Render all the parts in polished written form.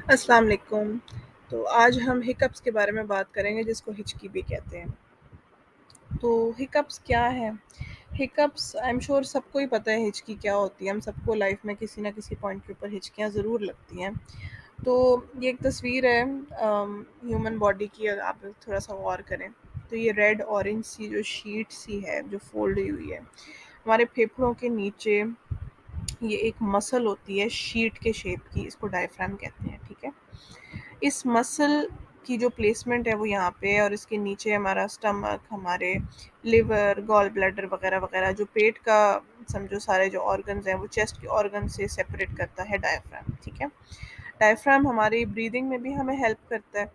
अस्सलाम वालेकुम। तो आज हम हिकअप्स के बारे में बात करेंगे जिसको हिचकी भी कहते हैं। तो हिकअप्स क्या है? हिकअप्स आई एम श्योर सबको ही पता है हिचकी क्या होती है। हम सबको लाइफ में किसी न किसी पॉइंट के ऊपर हिचकियाँ ज़रूर लगती हैं। तो ये एक तस्वीर है ह्यूमन बॉडी की। अगर आप थोड़ा-सा गौर करें, तो ये रेड ऑरेंज सी जो शीट सी है जो फ़ोल्ड हुई हुई है, हमारे फेफड़ों के नीचे ये एक मसल होती है शीट के शेप की, इसको डायफ्राम कहते हैं, ठीक है? इस मसल की जो प्लेसमेंट है वो यहाँ पे है और इसके नीचे हमारा स्टमक, हमारे लिवर, गॉल ब्लैडर वगैरह वगैरह जो पेट का समझो सारे जो ऑर्गन्स हैं वो चेस्ट के ऑर्गन से सेपरेट करता है डायफ्राम, ठीक है? डायफ्राम हमारी ब्रीदिंग में भी हमें हेल्प करता है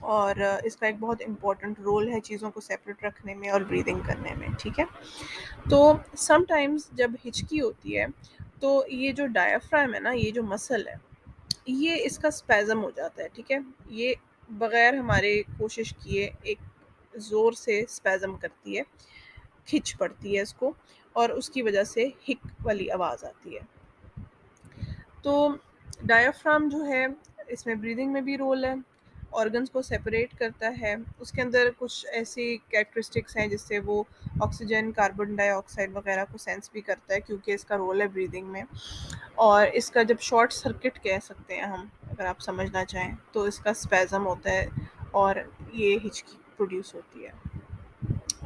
और इसका एक बहुत इम्पोर्टेंट रोल है चीज़ों को सेपरेट रखने में और ब्रीदिंग करने में, ठीक है? तो समटाइम्स जब हिचकी होती है तो ये जो डायफ्राम है ना, ये जो मसल है, ये इसका स्पैज़म हो जाता है, ठीक है? ये बगैर हमारे कोशिश किए एक ज़ोर से स्पैज़म करती है, खिंच पड़ती है इसको और उसकी वजह से हिक वाली आवाज़ आती है। तो डायाफ्राम जो है इसमें ब्रीदिंग में भी रोल है, ऑर्गन्स को सेपरेट करता है, उसके अंदर कुछ ऐसी कैरेक्टरिस्टिक्स हैं जिससे वो ऑक्सीजन, कार्बन डाइऑक्साइड वगैरह को सेंस भी करता है क्योंकि इसका रोल है ब्रीदिंग में। और इसका जब शॉर्ट सर्किट कह सकते हैं हम, अगर आप समझना चाहें, तो इसका स्पैज़म होता है और ये हिचकी प्रोड्यूस होती है।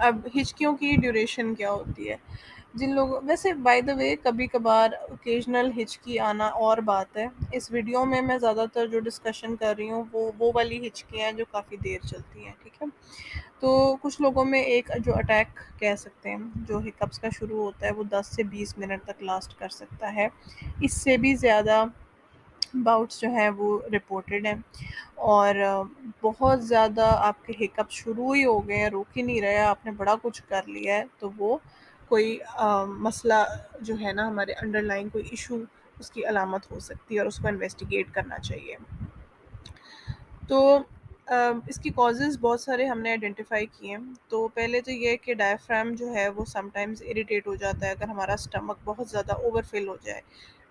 अब हिचकियों की ड्यूरेशन क्या होती है? जिन लोगों वैसे बाय द वे कभी-कभार ओकेजनल हिचकी आना और बात है। इस वीडियो में मैं ज़्यादातर जो डिस्कशन कर रही हूँ वो वाली हिचकियाँ हैं जो काफ़ी देर चलती हैं, ठीक है? तो कुछ लोगों में एक जो अटैक कह सकते हैं, जो हिकअप्स का शुरू होता है वो 10 से 20 मिनट तक लास्ट कर सकता है। इससे भी ज़्यादा बाउट्स जो हैं वो रिपोर्टेड हैं और बहुत ज़्यादा आपके हिकअप शुरू ही हो गए हैं, रुक ही नहीं रहे, आपने बड़ा कुछ कर लिया है, तो वो कोई मसला जो है ना, हमारे अंडरलाइंग कोई इशू उसकी अलामत हो सकती है और उसको इन्वेस्टिगेट करना चाहिए। तो इसकी कॉजेज़ बहुत सारे हमने आइडेंटिफ़ाई किए हैं। तो पहले तो ये है कि डायफ्राम जो है वो समटाइम्स इरिटेट हो जाता है अगर हमारा स्टमक बहुत ज़्यादा ओवरफिल हो जाए।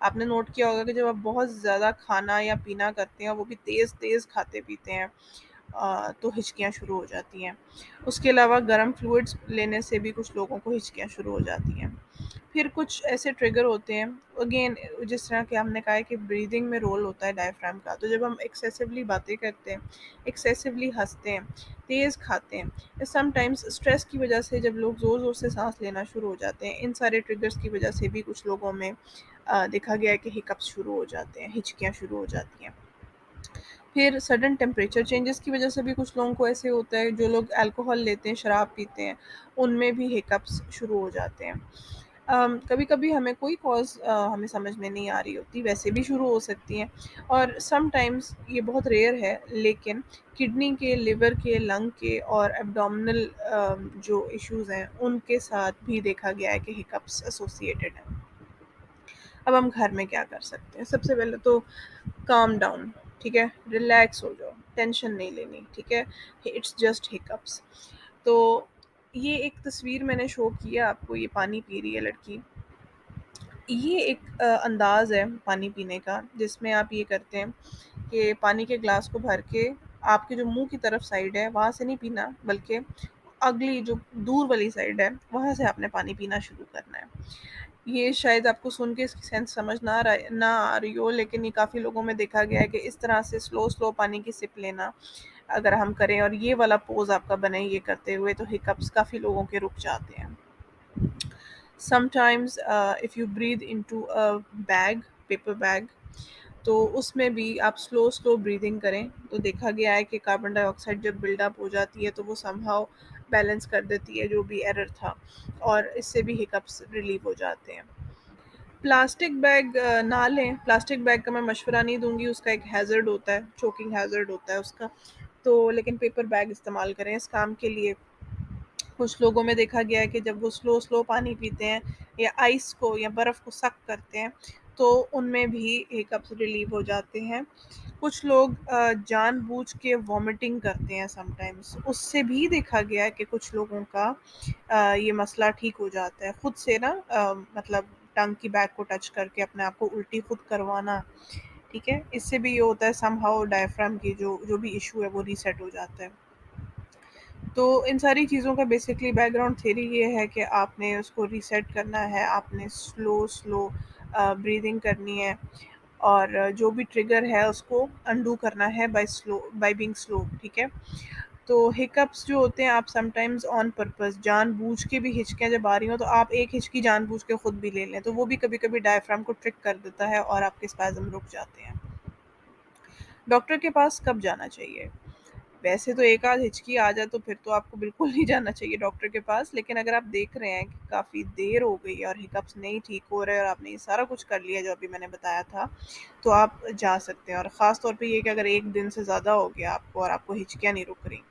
आपने नोट किया होगा कि जब आप बहुत ज़्यादा खाना या पीना करते हैं, वो भी तेज़-तेज़ खाते-पीते हैं, तो हिचकियाँ शुरू हो जाती हैं। उसके अलावा गर्म फ्लूइड्स लेने से भी कुछ लोगों को हिचकियाँ शुरू हो जाती हैं। फिर कुछ ऐसे ट्रिगर होते हैं, अगेन जिस तरह कि हमने कहा है कि ब्रीदिंग में रोल होता है डायफ्राम का, तो जब हम एक्सेसिवली बातें करते हैं, एक्सेसिवली हँसते हैं, तेज़ खाते हैं या समटाइम्स स्ट्रेस की वजह से जब लोग ज़ोर-ज़ोर से साँस लेना शुरू हो जाते हैं, इन सारे ट्रिगर्स की वजह से भी कुछ लोगों में देखा गया है कि हिकअप्स शुरू हो जाते हैं, हिचकियाँ शुरू हो जाती हैं। फिर सडन टेम्परेचर चेंजेस की वजह से भी कुछ लोगों को ऐसे होता है, जो लोग अल्कोहल लेते हैं, शराब पीते हैं, उनमें भी हिकअप्स शुरू हो जाते हैं। कभी-कभी हमें कोई कॉज़ हमें समझ में नहीं आ रही होती, वैसे भी शुरू हो सकती हैं और समटाइम्स ये बहुत रेयर है, लेकिन किडनी के, लिवर के, लंग के और एब्डोमिनल जो इश्यूज़ हैं, उनके साथ भी देखा गया है कि हिकअप्स एसोसिएटेड हैं। अब हम घर में क्या कर सकते हैं? सबसे पहले तो काम डाउन, ठीक है? रिलैक्स हो जाओ, टेंशन नहीं लेनी, ठीक है? It's just hiccups. तो ये एक तस्वीर मैंने शो की है आपको, ये पानी पी रही है लड़की। ये एक अंदाज़ है पानी पीने का, जिसमें आप ये करते हैं कि पानी के ग्लास को भर के आपके जो मुँह की तरफ साइड है, वहाँ से नहीं पीना, बल्कि अगली जो दूर वाली साइड है, वहाँ से आपने पानी पीना शुरू करना है। ये शायद आपको सुन के इसकी सेंस समझ ना आ रही हो, लेकिन ये काफ़ी लोगों में देखा गया है कि इस तरह से स्लो पानी की सिप लेना अगर हम करें और ये वाला पोज़ आपका बने ये करते हुए, तो हिकअप्स काफ़ी लोगों के रुक जाते हैं। Sometimes if you breathe into a bag, paper bag, तो उसमें भी आप स्लो ब्रीदिंग करें, तो देखा गया है कि कार्बन डाइऑक्साइड जब बिल्डअप हो जाती है तो वो समहाउ बैलेंस कर देती है जो भी एरर था और इससे भी हिकअप्स रिलीव हो जाते हैं। प्लास्टिक बैग ना लें, प्लास्टिक बैग का मैं मशवरा नहीं दूँगी, उसका एक हैज़र्ड होता है, चोकिंग हैज़र्ड होता है उसका। तो लेकिन पेपर बैग इस्तेमाल करें इस काम के लिए। कुछ लोगों में देखा गया है कि जब वो स्लो पानी पीते हैं या आइस को या बर्फ़ को सक करते हैं, तो उनमें भी हिकअप्स रिलीव हो जाते हैं। कुछ लोग जानबूझ के वॉमिटिंग करते हैं समटाइम्स, उससे भी देखा गया है कि कुछ लोगों का ये मसला ठीक हो जाता है। खुद से ना मतलब टंग की बैक को टच करके अपने आप को उल्टी खुद करवाना, ठीक है? इससे भी ये होता है समहाउ डायफ्राम की जो भी इश्यू है वो रीसेट हो जाता है। तो इन सारी चीज़ों का बेसिकली बैकग्राउंड थ्योरी ये है कि आपने उसको रीसेट करना है, आपने स्लो ब्रीदिंग करनी है और जो भी ट्रिगर है उसको अनडू करना है बाय बीइंग स्लो, ठीक है? तो हिकअप्स जो होते हैं आप समटाइम्स ऑन पर्पस जानबूझ के भी हिचकियाँ जब आ रही हों तो आप एक हिचकी जानबूझ के खुद भी ले लें, तो वो भी कभी-कभी डायफ्राम को ट्रिक कर देता है और आपके स्पैज़म रुक जाते हैं। डॉक्टर के पास कब जाना चाहिए? वैसे तो एक आध हिचकी आ जाए तो फिर तो आपको बिल्कुल नहीं जाना चाहिए डॉक्टर के पास, लेकिन अगर आप देख रहे हैं कि काफ़ी देर हो गई है और हिकअप्स नहीं ठीक हो रहे और आपने ये सारा कुछ कर लिया जो अभी मैंने बताया था, तो आप जा सकते हैं और ख़ास तौर पे ये कि अगर 1 दिन से ज़्यादा हो गया आपको और आपको हिचकियाँ नहीं रुक रही।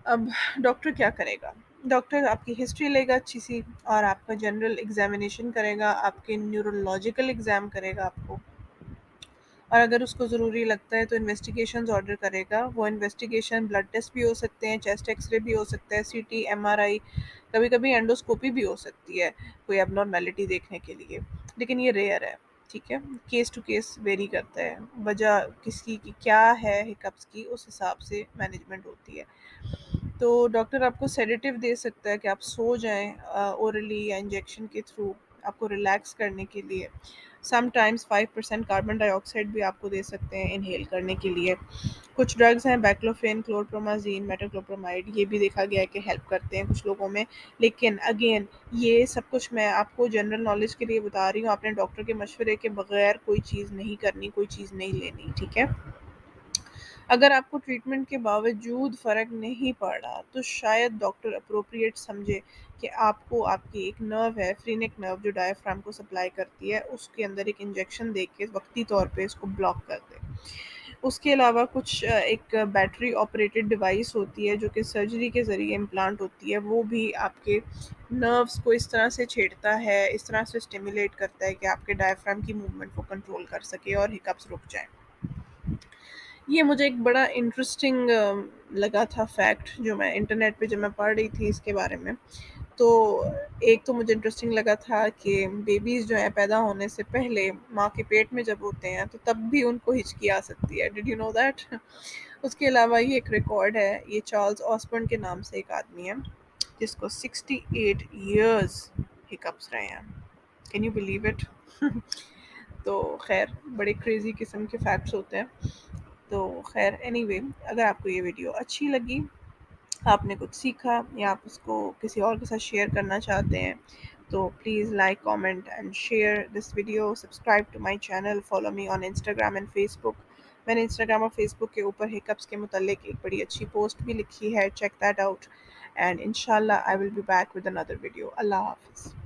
अब डॉक्टर क्या करेगा? डॉक्टर आपकी हिस्ट्री लेगा अच्छी-सी और आपका जनरल एग्ज़ामिनेशन करेगा, आपके न्यूरोलॉजिकल एग्ज़ाम करेगा आपको। और अगर उसको ज़रूरी लगता है तो इन्वेस्टिगेशंस ऑर्डर करेगा। वो इन्वेस्टिगेशन ब्लड टेस्ट भी हो सकते हैं, चेस्ट एक्स-रे भी हो सकता है, सीटी, एमआरआई, कभी-कभी एंडोस्कोपी भी हो सकती है, कोई एब्नॉर्मैलिटी देखने के लिए। लेकिन ये रेयर है, ठीक है? केस टू केस वेरी करता है। वजह किसी की क्या है हिकअप्स की, उस हिसाब से मैनेजमेंट होती है। तो डॉक्टर आपको सेडेटिव दे सकता है कि आप सो जाएँ ओरली या इंजेक्शन के थ्रू आपको रिलैक्स करने के लिए। समटाइम्स 5% कार्बन डाइऑक्साइड भी आपको दे सकते हैं इन्हेल करने के लिए। कुछ ड्रग्स हैं बैक्लोफेन, क्लोरप्रोमाज़ीन, मेटाक्लोप्रामाइड, ये भी देखा गया है कि हेल्प करते हैं कुछ लोगों में। लेकिन अगेन ये सब कुछ मैं आपको जनरल नॉलेज के लिए बता रही हूँ, आपने डॉक्टर के मशवरे के बगैर कोई चीज़ नहीं करनी, कोई चीज़ नहीं लेनी, ठीक है? अगर आपको ट्रीटमेंट के बावजूद फ़र्क नहीं पड़ रहा, तो शायद डॉक्टर एप्रोप्रिएट समझे कि आपको आपकी एक नर्व है, फ्रीनेक नर्व जो डायफ्राम को सप्लाई करती है, उसके अंदर एक इंजेक्शन दे के वक़्ती तौर पे इसको ब्लॉक कर दें। उसके अलावा कुछ एक बैटरी ऑपरेटेड डिवाइस होती है जो कि सर्जरी के ज़रिए इम्प्लांट होती है, वो भी आपके नर्व्स को इस तरह से छेड़ता है, इस तरह से स्टिमुलेट करता है कि आपके डायफ्राम की मूवमेंट को कंट्रोल कर सके और हिकअप्स रुक जाएँ। ये मुझे एक बड़ा इंटरेस्टिंग लगा था फैक्ट जो मैं इंटरनेट पे जब मैं पढ़ रही थी इसके बारे में। तो एक तो मुझे इंटरेस्टिंग लगा था कि बेबीज़ जो हैं पैदा होने से पहले माँ के पेट में जब होते हैं तो तब भी उनको हिचकी आ सकती है। Did you know that? उसके अलावा ये एक रिकॉर्ड है, ये चार्ल्स ऑसबर्न के नाम से एक आदमी है जिसको 68 इयर्स हिकअप्स रहे हैं। Can you believe it? तो ख़ैर बड़े क्रेज़ी किस्म के फैक्ट्स होते हैं। तो ख़ैर एनीवे अगर आपको ये वीडियो अच्छी लगी, आपने कुछ सीखा या आप उसको किसी और के साथ शेयर करना चाहते हैं, तो please like, comment and share this video, subscribe to my channel, follow me on Instagram and Facebook. मैंने इंस्टाग्राम और फेसबुक के ऊपर हिकअप्स के मुतालिक एक बड़ी अच्छी पोस्ट भी लिखी है, चेक दैट आउट एंड इंशाल्लाह I will be back with another video. अल्लाह हाफ़िज़।